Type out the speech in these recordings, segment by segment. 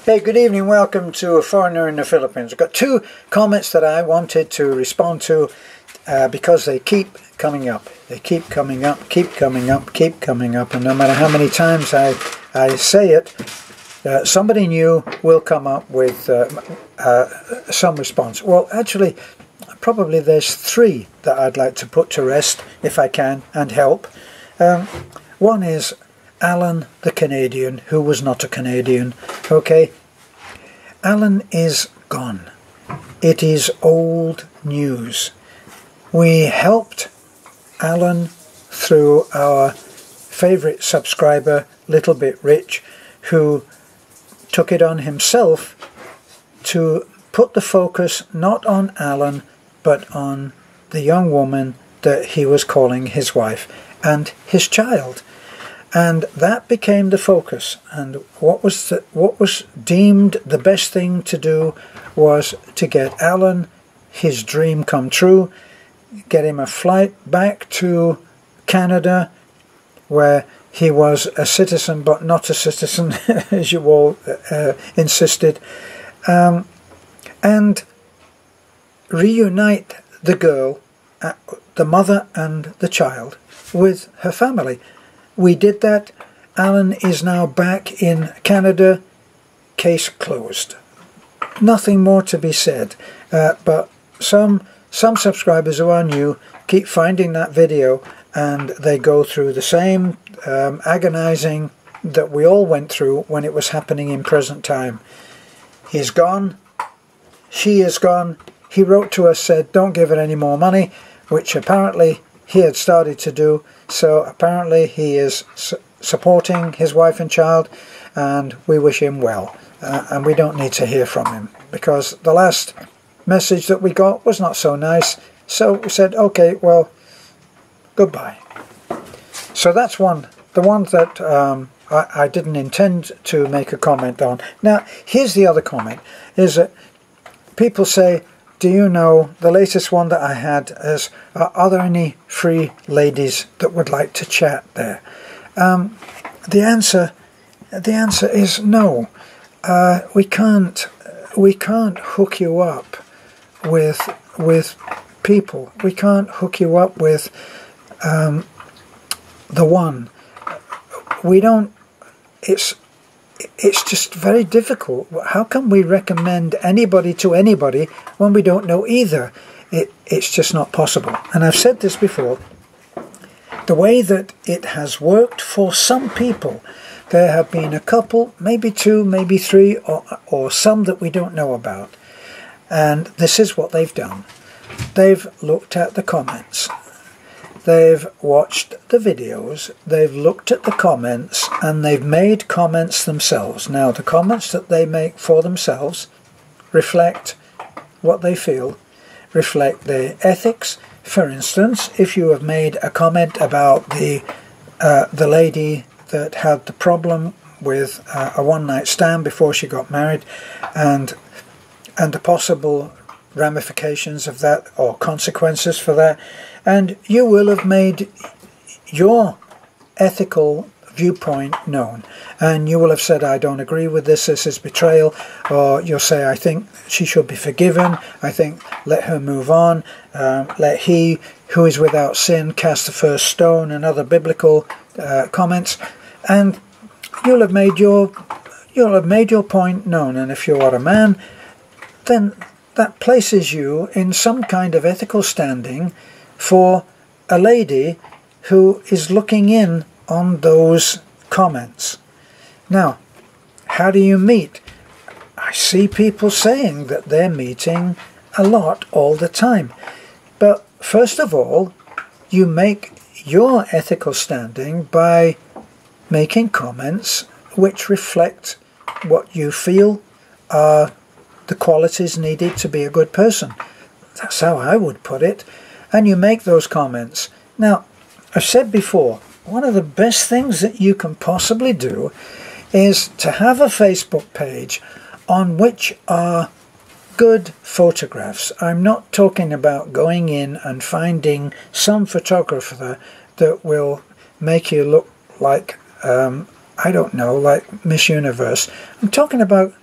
Hey, good evening. Welcome to A Foreigner in the Philippines. I've got two comments that I wanted to respond to because they keep coming up. They keep coming up, keep coming up, keep coming up. And no matter how many times I say it, somebody new will come up with some response. Well, actually, probably there's three that I'd like to put to rest, if I can, and help. One is Alan the Canadian, who was not a Canadian. Okay, Alan is gone. It is old news. We helped Alan through our favourite subscriber, Little Bit Rich, who took it on himself to put the focus not on Alan, but on the young woman that he was calling his wife and his child. And that became the focus, and what was deemed the best thing to do was to get Alan his dream come true, get him a flight back to Canada, where he was a citizen but not a citizen, as you all insisted, and reunite the girl, the mother and the child, with her family. We did that. Alan is now back in Canada. Case closed. Nothing more to be said. But some subscribers who are new keep finding that video, and they go through the same agonizing that we all went through when it was happening in present time. He's gone. She is gone. He wrote to us, said, don't give her any more money, which apparently he had started to do. So apparently he is supporting his wife and child, and we wish him well. And we don't need to hear from him, because the last message that we got was not so nice. So we said, okay, well, goodbye. So that's one, the one that I didn't intend to make a comment on. Now, here's the other comment, is that people say, do you know, the latest one that I had is, are there any free ladies that would like to chat there? The answer is no. We can't hook you up with people. We can't hook you up with the one. We don't. It's just very difficult. How can we recommend anybody to anybody when we don't know either? It's just not possible. And I've said this before. The way that it has worked for some people, there have been a couple, maybe two, maybe three, or some that we don't know about. And this is what they've done. They've looked at the comments. They've watched the videos, they've looked at the comments, and they've made comments themselves. Now, the comments that they make for themselves reflect what they feel, reflect their ethics. For instance, if you have made a comment about the lady that had the problem with a one-night stand before she got married, and the possible ramifications of that, or consequences for that, and you will have made your ethical viewpoint known, and you will have said, I don't agree with this is betrayal, or you'll say, I think she should be forgiven, I think let her move on, let he who is without sin cast the first stone, and other biblical comments, and you'll have made your point known. And if you're a man, then that places you in some kind of ethical standing for a lady who is looking in on those comments. Now, how do you meet? I see people saying that they're meeting a lot all the time. But first of all, you make your ethical standing by making comments which reflect what you feel are the qualities needed to be a good person. That's how I would put it. And you make those comments. Now, I've said before, one of the best things that you can possibly do is to have a Facebook page on which are good photographs. I'm not talking about going in and finding some photographer that will make you look like, I don't know, like Miss Universe. I'm talking about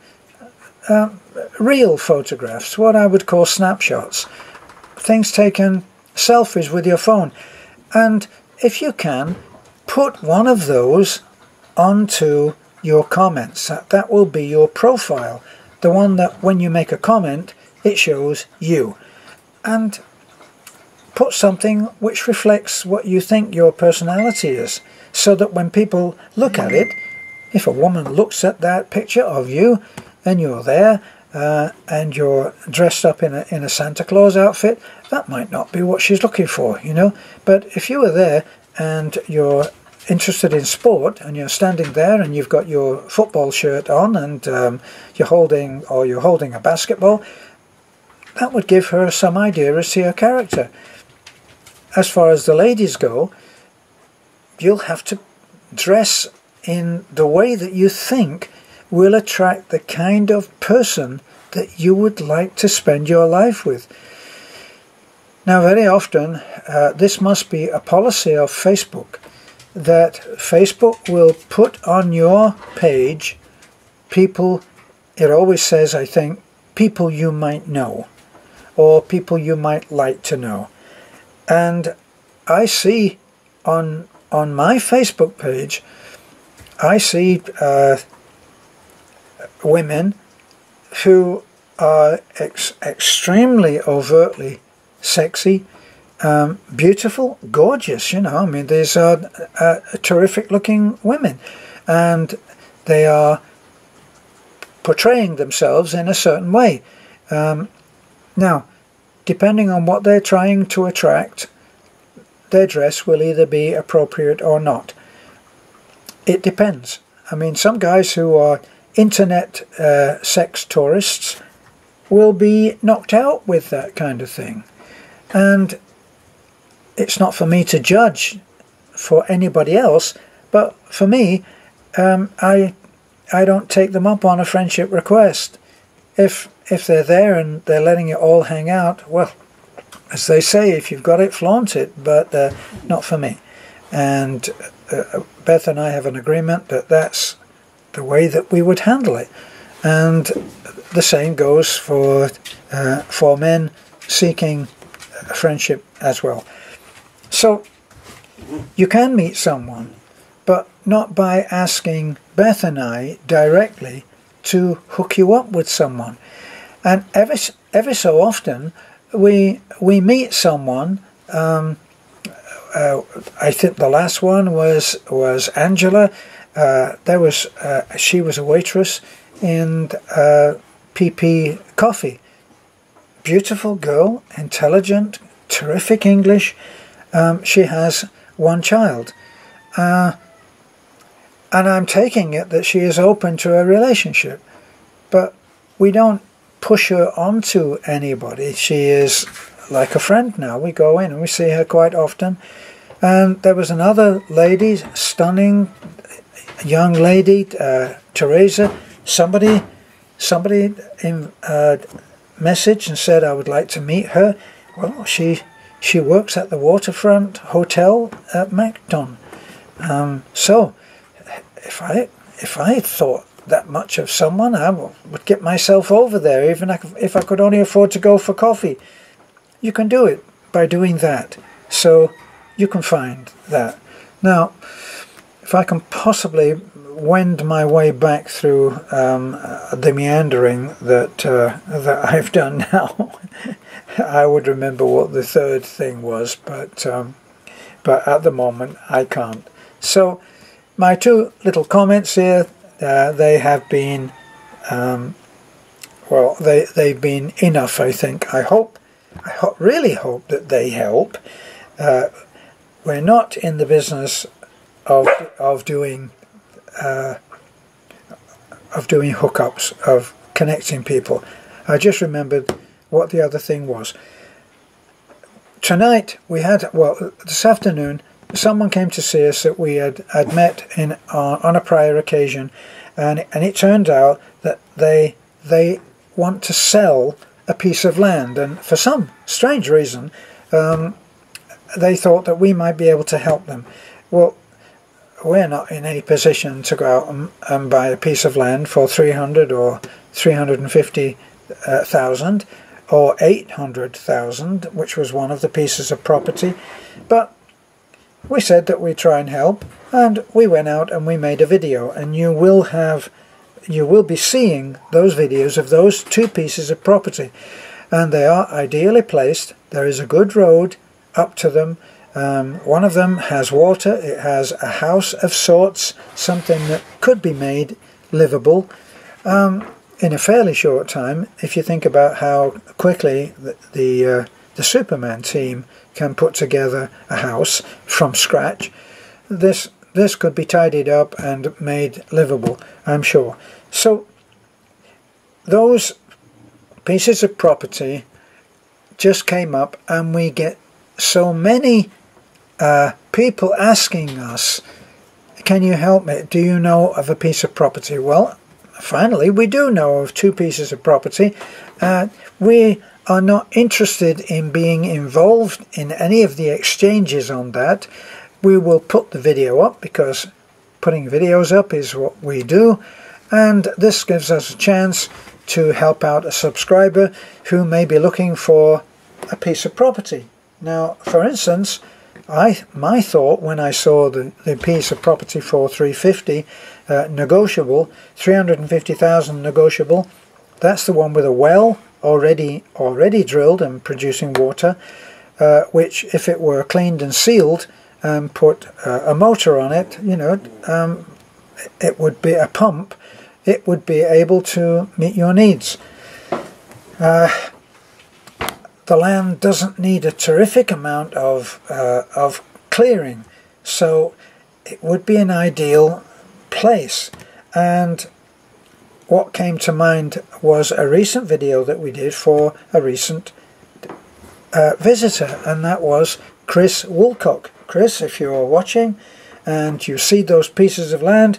real photographs, what I would call snapshots, things taken, selfies with your phone. And if you can, put one of those onto your comments. That will be your profile, the one that when you make a comment it shows you. And put something which reflects what you think your personality is, so that when people look at it, if a woman looks at that picture of you and you're there and you're dressed up in a Santa Claus outfit, that might not be what she's looking for, you know. But if you were there and you're interested in sport and you're standing there and you've got your football shirt on and you're holding a basketball, that would give her some idea as to your character. As far as the ladies go, you'll have to dress in the way that you think will attract the kind of person that you would like to spend your life with. Now, very often, this must be a policy of Facebook, that Facebook will put on your page people, it always says, I think, people you might know, or people you might like to know. And I see on my Facebook page, I see women who are extremely overtly sexy, beautiful, gorgeous, you know. I mean, these are terrific looking women, and they are portraying themselves in a certain way. Now, depending on what they're trying to attract, their dress will either be appropriate or not. It depends. I mean, some guys who are internet sex tourists will be knocked out with that kind of thing. And it's not for me to judge for anybody else, but for me, I don't take them up on a friendship request. If they're there and they're letting it all hang out, well, as they say, if you've got it, flaunt it, but not for me. And Beth and I have an agreement that that's the way that we would handle it. And the same goes for men seeking friendship as well. So you can meet someone, but not by asking Beth and I directly to hook you up with someone. And ever so often we meet someone. I think the last one was Angela. She was a waitress in PP Coffee. Beautiful girl, intelligent, terrific English. She has one child. And I'm taking it that she is open to a relationship. But we don't push her onto anybody. She is like a friend now. We go in and we see her quite often. And there was another lady, stunning young lady, Teresa. Somebody messaged and said, I would like to meet her. Well, she works at the waterfront hotel at Macton. So if I thought that much of someone, I would get myself over there, even if I could only afford to go for coffee. You can do it by doing that. So you can find that. Now, if I can possibly wend my way back through the meandering that I've done now, I would remember what the third thing was, but at the moment I can't. So my two little comments here, they have been, well, they've been enough, I think. I really hope that they help. We're not in the business of doing hookups, of connecting people. I just remembered what the other thing was. Tonight we had, well, this afternoon, someone came to see us that we had met on a prior occasion, and it turned out that they want to sell a piece of land, and for some strange reason they thought that we might be able to help them. Well, we're not in any position to go out and buy a piece of land for 300 or 350,000 or 800,000, which was one of the pieces of property. But we said that we try and help, and we went out and we made a video, and you will be seeing those videos of those two pieces of property, and they are ideally placed. There is a good road up to them. One of them has water. It has a house of sorts, something that could be made livable in a fairly short time, if you think about how quickly the Superman team can put together a house from scratch. This could be tidied up and made livable, I'm sure. So those pieces of property just came up, and we get so many people asking us, can you help me? Do you know of a piece of property? Well, finally we do know of two pieces of property. We are not interested in being involved in any of the exchanges on that. We will put the video up because putting videos up is what we do, and this gives us a chance to help out a subscriber who may be looking for a piece of property. Now, for instance, my thought when I saw the piece of property for 350 negotiable, 350,000 negotiable, that's the one with a well already drilled and producing water, which if it were cleaned and sealed and put a motor on it, you know, it would be a pump, it would be able to meet your needs. The land doesn't need a terrific amount of clearing, so it would be an ideal place. And what came to mind was a recent video that we did for a recent visitor, and that was Chris Woolcock. Chris, if you're watching and you see those pieces of land,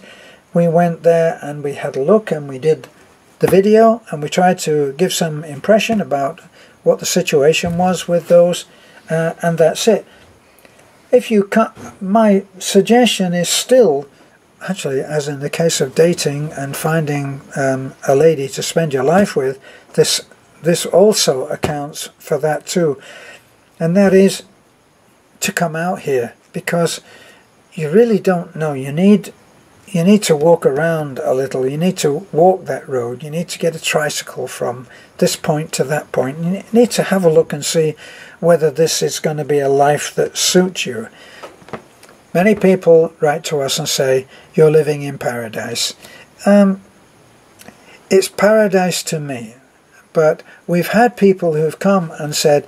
we went there and we had a look and we did the video, and we tried to give some impression about what the situation was with those, and that's it. If you can't, my suggestion is still, actually, as in the case of dating and finding a lady to spend your life with, this also accounts for that too, and that is to come out here, because you really don't know. You need to walk around a little. You need to walk that road. You need to get a tricycle from this point to that point. You need to have a look and see whether this is going to be a life that suits you. Many people write to us and say, you're living in paradise. It's paradise to me, but we've had people who've come and said,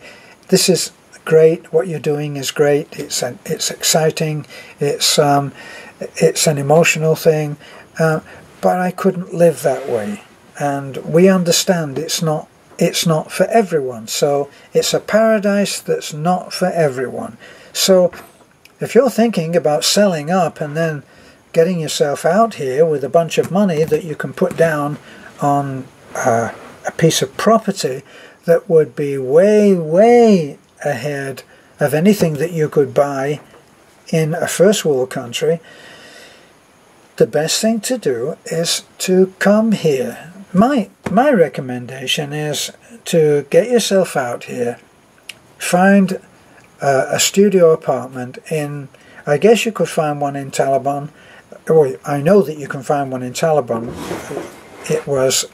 this is great, what you're doing is great, it's exciting, it's an emotional thing, but I couldn't live that way. And we understand it's not for everyone. So it's a paradise that's not for everyone. So if you're thinking about selling up and then getting yourself out here with a bunch of money that you can put down on a piece of property that would be way, way ahead of anything that you could buy in a first world country, the best thing to do is to come here. My recommendation is to get yourself out here, find a studio apartment in, I guess you could find one in Taliban, or I know that you can find one in Taliban. It was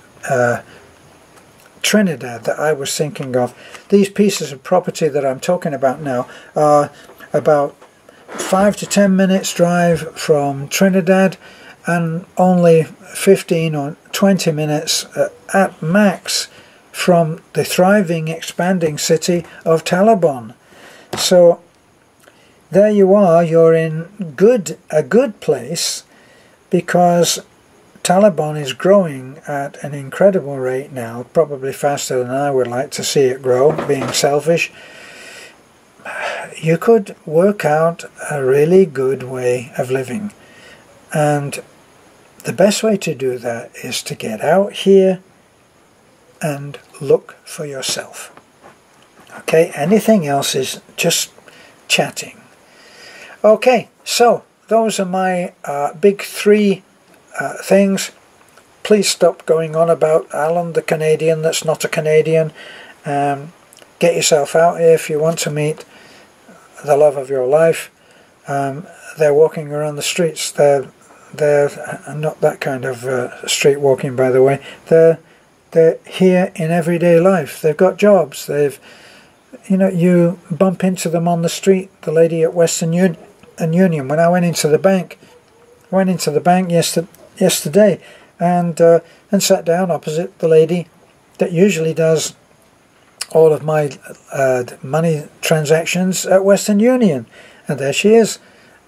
Trinidad that I was thinking of. These pieces of property that I'm talking about now are about 5 to 10 minutes drive from Trinidad, and only 15 or 20 minutes at max from the thriving, expanding city of Taliban. So there you are, you're in a good place, because Taliban is growing at an incredible rate now, probably faster than I would like to see it grow, being selfish. You could work out a really good way of living, and the best way to do that is to get out here and look for yourself. Okay, anything else is just chatting. Okay, so those are my big three things. Please stop going on about Alan the Canadian that's not a Canadian. Get yourself out here if you want to meet the love of your life. They're walking around the streets. They're not that kind of street walking, by the way. They're here in everyday life. They've got jobs. You bump into them on the street. The lady at Western Union. When I went into the bank, yesterday, and sat down opposite the lady that usually does all of my money transactions at Western Union, and there she is,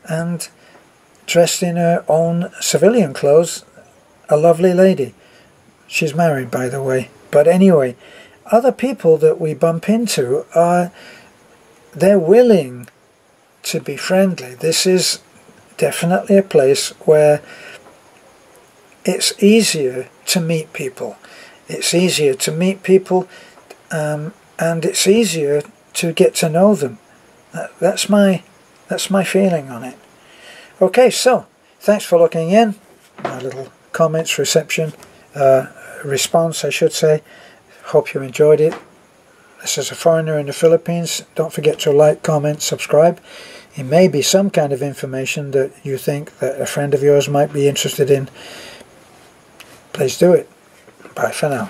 and dressed in her own civilian clothes, a lovely lady. She's married, by the way. But anyway, other people that we bump into they're willing to be friendly. This is definitely a place where it's easier to meet people. It's easier to meet people, and it's easier to get to know them. That's my feeling on it. Okay, so thanks for looking in. My little comments, response, I should say. Hope you enjoyed it. This is a foreigner in the Philippines. Don't forget to like, comment, subscribe. It may be some kind of information that you think that a friend of yours might be interested in. Please do it. Bye for now.